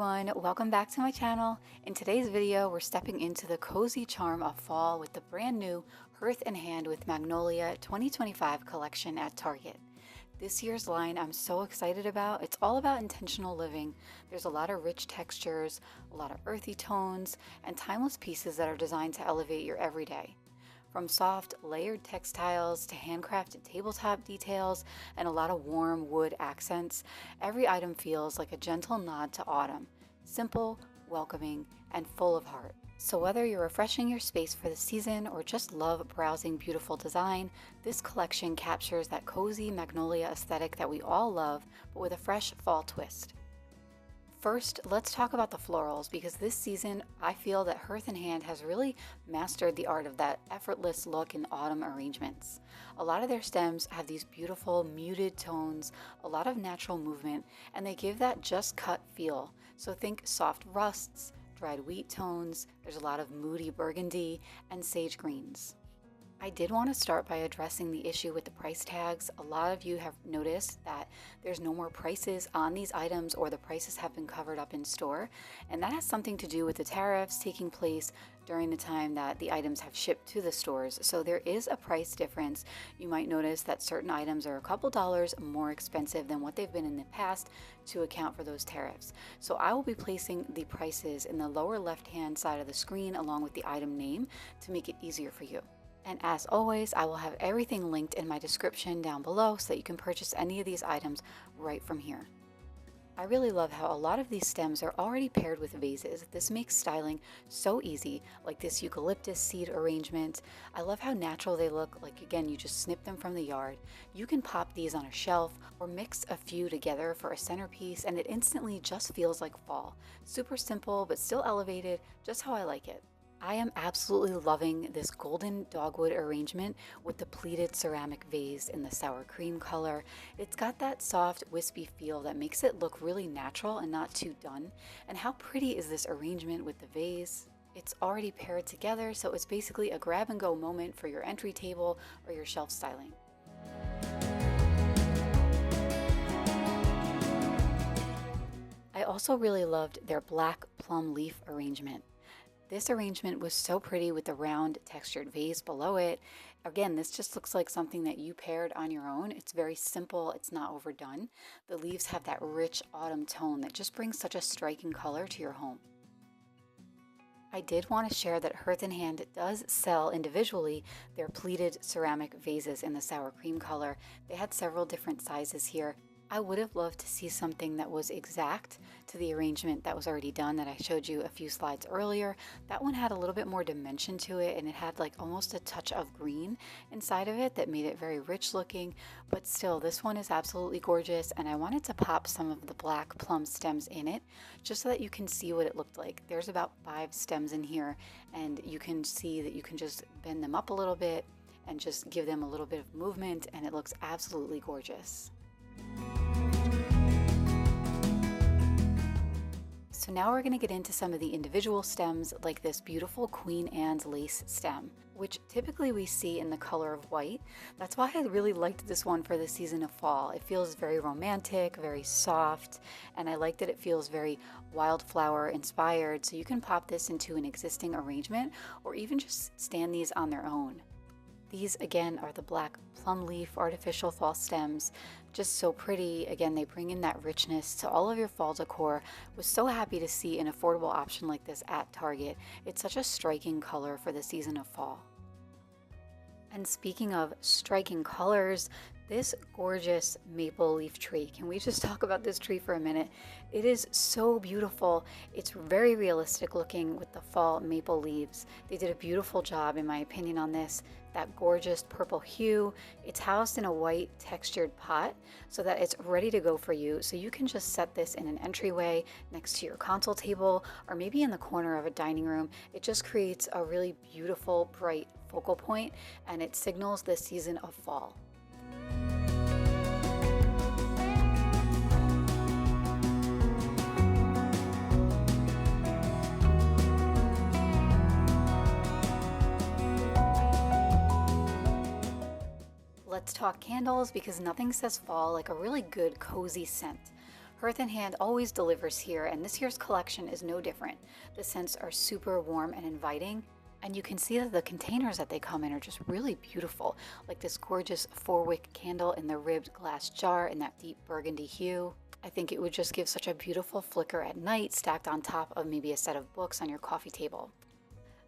everyone, welcome back to my channel. In today's video, we're stepping into the cozy charm of fall with the brand new Hearth Hand with Magnolia 2025 collection at Target. This year's line I'm so excited about. It's all about intentional living. There's a lot of rich textures, a lot of earthy tones, and timeless pieces that are designed to elevate your everyday. From soft, layered textiles to handcrafted tabletop details and a lot of warm wood accents, every item feels like a gentle nod to autumn. Simple, welcoming, and full of heart. So whether you're refreshing your space for the season or just love browsing beautiful design, this collection captures that cozy magnolia aesthetic that we all love, but with a fresh fall twist. First, let's talk about the florals, because this season I feel that Hearth Hand has really mastered the art of that effortless look in autumn arrangements. A lot of their stems have these beautiful muted tones, a lot of natural movement, and they give that just cut feel. So think soft rusts, dried wheat tones, there's a lot of moody burgundy, and sage greens. I did want to start by addressing the issue with the price tags. A lot of you have noticed that there's no more prices on these items, or the prices have been covered up in store, and that has something to do with the tariffs taking place during the time that the items have shipped to the stores. So there is a price difference. You might notice that certain items are a couple dollars more expensive than what they've been in the past to account for those tariffs. So I will be placing the prices in the lower left hand side of the screen along with the item name to make it easier for you. And as always, I will have everything linked in my description down below so that you can purchase any of these items right from here. I really love how a lot of these stems are already paired with vases. This makes styling so easy, like this eucalyptus seed arrangement. I love how natural they look, like again, you just snip them from the yard. You can pop these on a shelf or mix a few together for a centerpiece, and it instantly just feels like fall. Super simple, but still elevated, just how I like it. I am absolutely loving this golden dogwood arrangement with the pleated ceramic vase in the sour cream color. It's got that soft, wispy feel that makes it look really natural and not too done. And how pretty is this arrangement with the vase? It's already paired together, so it's basically a grab and go moment for your entry table or your shelf styling. I also really loved their black plum leaf arrangement. This arrangement was so pretty with the round textured vase below it. Again, this just looks like something that you paired on your own. It's very simple, it's not overdone. The leaves have that rich autumn tone that just brings such a striking color to your home. I did want to share that Hearth Hand does sell individually their pleated ceramic vases in the sour cream color. They had several different sizes here. I would have loved to see something that was exact to the arrangement that was already done that I showed you a few slides earlier. That one had a little bit more dimension to it, and it had like almost a touch of green inside of it that made it very rich looking, but still this one is absolutely gorgeous, and I wanted to pop some of the black plum stems in it just so that you can see what it looked like. There's about 5 stems in here, and you can see that you can just bend them up a little bit and just give them a little bit of movement, and it looks absolutely gorgeous. So now we're going to get into some of the individual stems, like this beautiful Queen Anne's lace stem, which typically we see in the color of white. That's why I really liked this one for the season of fall. It feels very romantic, very soft, and I like that it feels very wildflower inspired. So you can pop this into an existing arrangement or even just stand these on their own. These again are the black plum leaf artificial fall stems, just so pretty. Again, they bring in that richness to all of your fall decor. Was so happy to see an affordable option like this at Target. It's such a striking color for the season of fall. And speaking of striking colors, this gorgeous maple leaf tree. Can we just talk about this tree for a minute? It is so beautiful. It's very realistic looking with the fall maple leaves. They did a beautiful job, in my opinion, on this. That gorgeous purple hue. It's housed in a white textured pot so that it's ready to go for you. So you can just set this in an entryway next to your console table or maybe in the corner of a dining room. It just creates a really beautiful, bright focal point, and it signals the season of fall. Let's talk candles, because nothing says fall like a really good cozy scent. Hearth Hand always delivers here, and this year's collection is no different. The scents are super warm and inviting, and you can see that the containers that they come in are just really beautiful, like this gorgeous 4-wick candle in the ribbed glass jar in that deep burgundy hue. I think it would just give such a beautiful flicker at night, stacked on top of maybe a set of books on your coffee table.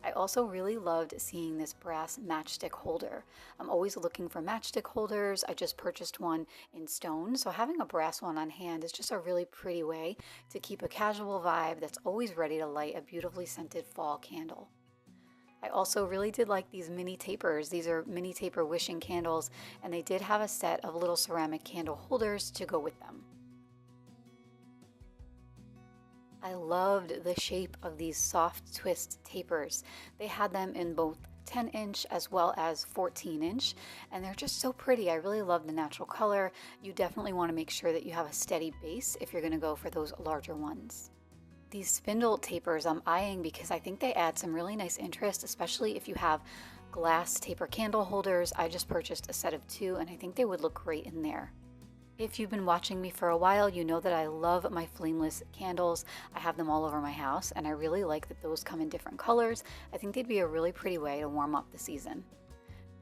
I also really loved seeing this brass matchstick holder. I'm always looking for matchstick holders. I just purchased one in stone, so having a brass one on hand is just a really pretty way to keep a casual vibe that's always ready to light a beautifully scented fall candle. I also really did like these mini tapers. These are mini taper wishing candles, and they did have a set of little ceramic candle holders to go with them. I loved the shape of these soft twist tapers. They had them in both 10-inch as well as 14-inch, and they're just so pretty. I really love the natural color. You definitely want to make sure that you have a steady base if you're going to go for those larger ones. These spindle tapers I'm eyeing because I think they add some really nice interest, especially if you have glass taper candle holders. I just purchased a set of 2, and I think they would look great in there. If you've been watching me for a while, you know that I love my flameless candles. I have them all over my house, and I really like that those come in different colors. I think they'd be a really pretty way to warm up the season.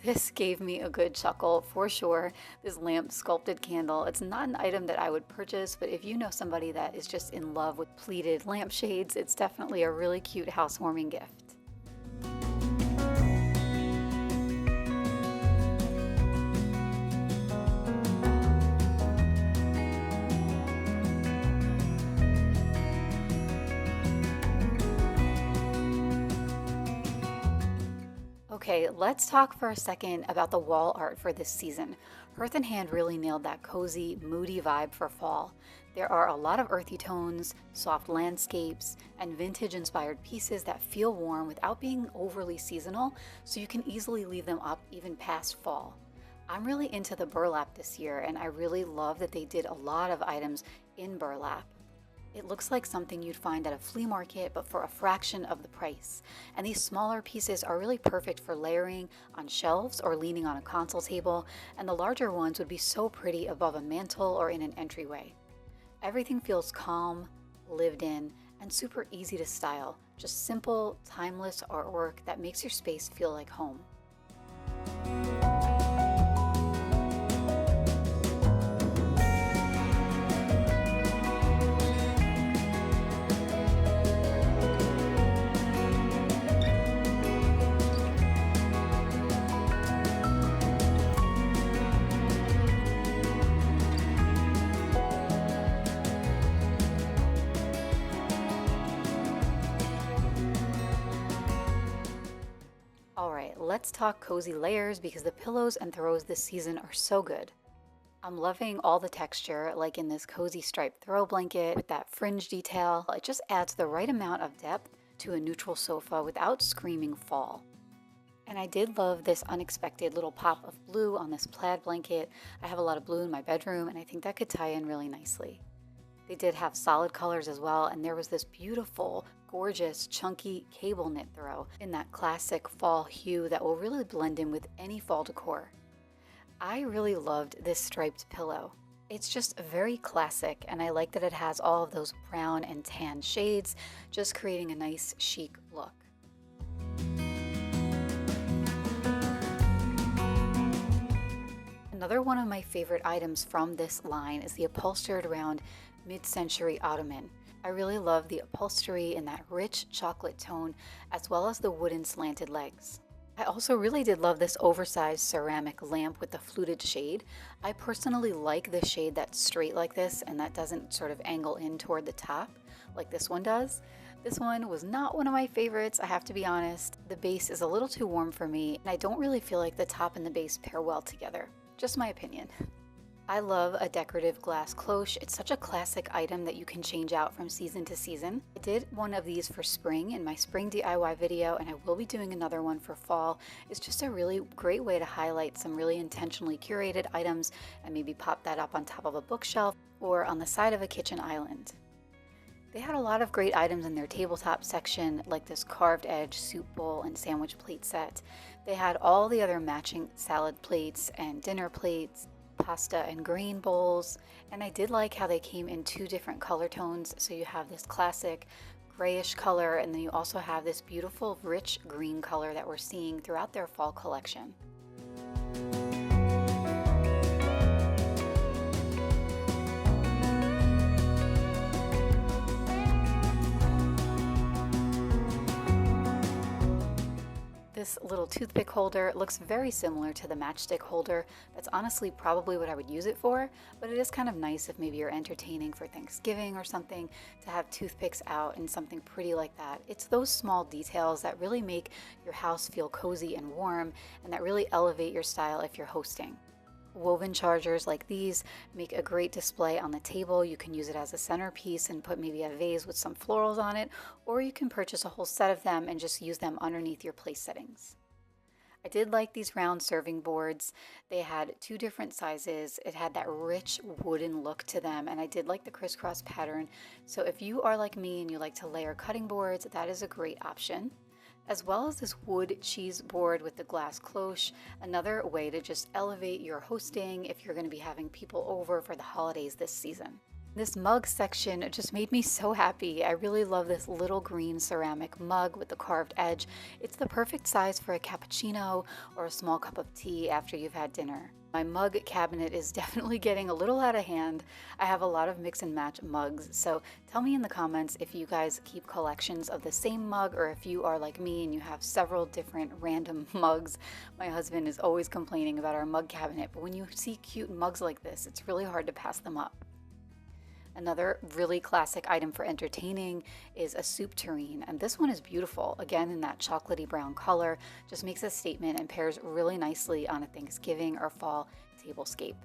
This gave me a good chuckle for sure. This lamp sculpted candle, it's not an item that I would purchase, but if you know somebody that is just in love with pleated lampshades, it's definitely a really cute housewarming gift. Okay, let's talk for a second about the wall art for this season. Hearth Hand really nailed that cozy, moody vibe for fall. There are a lot of earthy tones, soft landscapes, and vintage-inspired pieces that feel warm without being overly seasonal, so you can easily leave them up even past fall. I'm really into the burlap this year, and I really love that they did a lot of items in burlap. It looks like something you'd find at a flea market, but for a fraction of the price. And these smaller pieces are really perfect for layering on shelves or leaning on a console table, and the larger ones would be so pretty above a mantle or in an entryway. Everything feels calm, lived in, and super easy to style. Just simple, timeless artwork that makes your space feel like home. Alright, let's talk cozy layers because the pillows and throws this season are so good. I'm loving all the texture, like in this cozy striped throw blanket with that fringe detail. It just adds the right amount of depth to a neutral sofa without screaming fall. And I did love this unexpected little pop of blue on this plaid blanket. I have a lot of blue in my bedroom, and I think that could tie in really nicely. They did have solid colors as well, and there was this beautiful, gorgeous, chunky cable knit throw in that classic fall hue that will really blend in with any fall decor. I really loved this striped pillow. It's just very classic, and I like that it has all of those brown and tan shades, just creating a nice chic look. Another one of my favorite items from this line is the upholstered round mid-century ottoman. I really love the upholstery in that rich chocolate tone, as well as the wooden slanted legs. I also really did love this oversized ceramic lamp with the fluted shade. I personally like the shade that's straight like this and that doesn't sort of angle in toward the top like this one does. This one was not one of my favorites, I have to be honest. The base is a little too warm for me, and I don't really feel like the top and the base pair well together. Just my opinion. I love a decorative glass cloche. It's such a classic item that you can change out from season to season. I did one of these for spring in my spring DIY video, and I will be doing another one for fall. It's just a really great way to highlight some really intentionally curated items and maybe pop that up on top of a bookshelf or on the side of a kitchen island. They had a lot of great items in their tabletop section, like this carved edge soup bowl and sandwich plate set. They had all the other matching salad plates and dinner plates, pasta and green bowls, and I did like how they came in two different color tones. So you have this classic grayish color, and then you also have this beautiful rich green color that we're seeing throughout their fall collection. This little toothpick holder looks very similar to the matchstick holder. That's honestly probably what I would use it for, but it is kind of nice if maybe you're entertaining for Thanksgiving or something to have toothpicks out and something pretty like that. It's those small details that really make your house feel cozy and warm, and that really elevate your style if you're hosting. Woven chargers like these make a great display on the table. You can use it as a centerpiece and put maybe a vase with some florals on it, or you can purchase a whole set of them and just use them underneath your place settings. I did like these round serving boards. They had two different sizes. It had that rich wooden look to them, and I did like the crisscross pattern. So if you are like me and you like to layer cutting boards, that is a great option. As well as this wood cheese board with the glass cloche, another way to just elevate your hosting if you're going to be having people over for the holidays this season. This mug section just made me so happy. I really love this little green ceramic mug with the carved edge. It's the perfect size for a cappuccino or a small cup of tea after you've had dinner. My mug cabinet is definitely getting a little out of hand. I have a lot of mix and match mugs, so tell me in the comments if you guys keep collections of the same mug or if you are like me and you have several different random mugs. My husband is always complaining about our mug cabinet, but when you see cute mugs like this, it's really hard to pass them up. Another really classic item for entertaining is a soup tureen, and this one is beautiful. Again, in that chocolatey brown color, just makes a statement and pairs really nicely on a Thanksgiving or fall tablescape.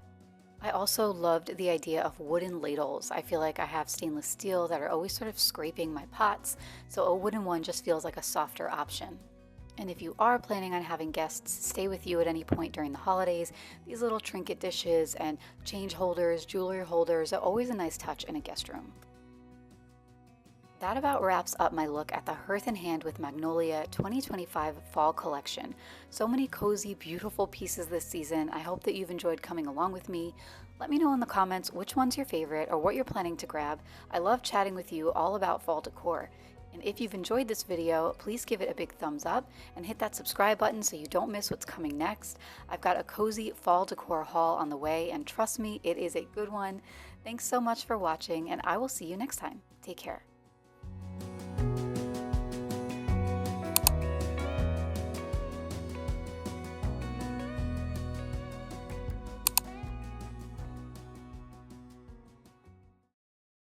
I also loved the idea of wooden ladles. I feel like I have stainless steel that are always sort of scraping my pots, so a wooden one just feels like a softer option. And if you are planning on having guests stay with you at any point during the holidays, these little trinket dishes and change holders, jewelry holders are always a nice touch in a guest room. That about wraps up my look at the Hearth Hand with Magnolia 2025 fall collection. So many cozy, beautiful pieces this season. I hope that you've enjoyed coming along with me. Let me know in the comments which one's your favorite or what you're planning to grab. I love chatting with you all about fall decor. And if you've enjoyed this video, please give it a big thumbs up and hit that subscribe button so you don't miss what's coming next. I've got a cozy fall decor haul on the way, and trust me, it is a good one. Thanks so much for watching, and I will see you next time. Take care.